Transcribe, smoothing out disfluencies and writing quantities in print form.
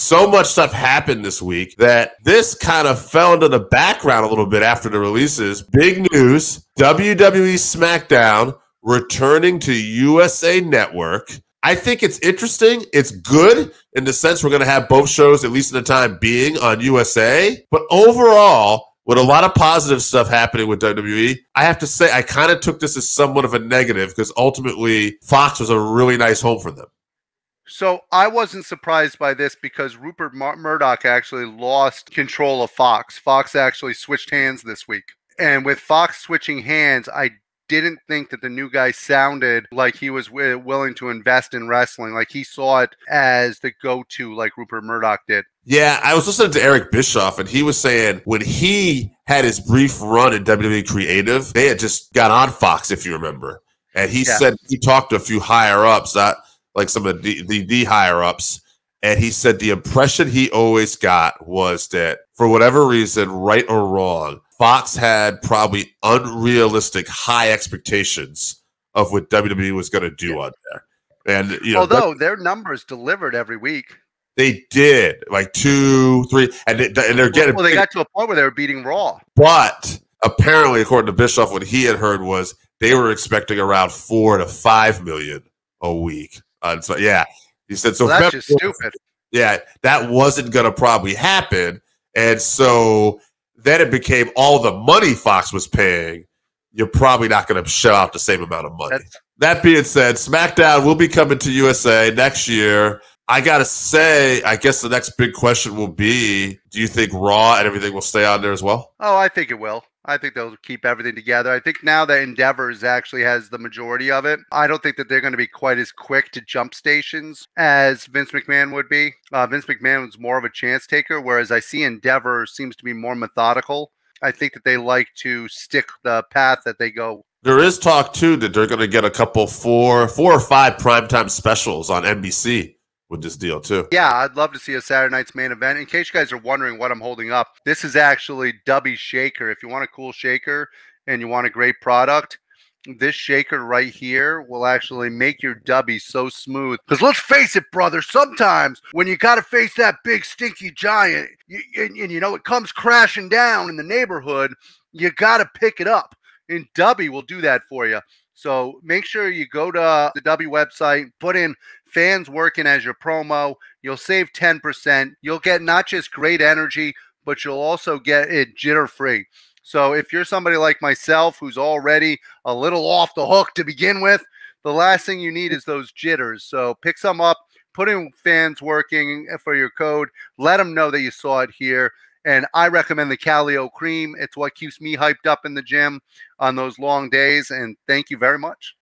so much stuff happened this week that this kind of fell into the background a little bit after the releases. Big news, WWE Smackdown returning to USA Network. I think it's interesting. It's good in the sense we're going to have both shows, at least in the time being, on USA. But overall, with a lot of positive stuff happening with WWE, I have to say I kind of took this as somewhat of a negative because ultimately Fox was a really nice home for them. So I wasn't surprised by this because Rupert Murdoch actually lost control of Fox. Fox actually switched hands this week. And with Fox switching hands, I didn't think that the new guy sounded like he was willing to invest in wrestling. Like he saw it as the go-to like Rupert Murdoch did. Yeah, I was listening to Eric Bischoff, and he was saying when he had his brief run in WWE Creative, they had just got on Fox, if you remember. And he said he talked to a few higher-ups, not like some of the higher-ups, and he said the impression he always got was that for whatever reason, right or wrong, Fox had probably unrealistic high expectations of what WWE was going to do on there. And you know, although their numbers delivered every week. They did like 2, 3, and they're getting. Well, they got to a point where they were beating Raw. But apparently, according to Bischoff, what he had heard was they were expecting around 4 to 5 million a week. So yeah, he said so. Well, that's just stupid. Yeah, that wasn't going to probably happen, and so then it became all the money Fox was paying. You're probably not going to shell out the same amount of money. That being said, SmackDown will be coming to USA next year. I got to say, I guess the next big question will be, do you think Raw and everything will stay on there as well? Oh, I think it will. I think they'll keep everything together. I think now that Endeavors actually has the majority of it, I don't think that they're going to be quite as quick to jump stations as Vince McMahon would be. Vince McMahon was more of a chance taker, whereas I see Endeavor seems to be more methodical. I think that they like to stick the path that they go. There is talk, too, that they're going to get a couple, four or five primetime specials on NBC with this deal, too. Yeah, I'd love to see a Saturday night's main event. In case you guys are wondering what I'm holding up, this is actually Dubby's shaker. If you want a cool shaker and you want a great product, this shaker right here will actually make your Dubby so smooth. Because let's face it, brother, sometimes when you got to face that big stinky giant and you know it comes crashing down in the neighborhood, you got to pick it up. And Dubby will do that for you. So make sure you go to the Dubby website, put in fans working as your promo. You'll save 10%. You'll get not just great energy, but you'll also get it jitter-free. So if you're somebody like myself who's already a little off the hook to begin with, the last thing you need is those jitters. So pick some up, put in fans working for your code. Let them know that you saw it here. And I recommend the Calio Cream. It's what keeps me hyped up in the gym on those long days. And thank you very much.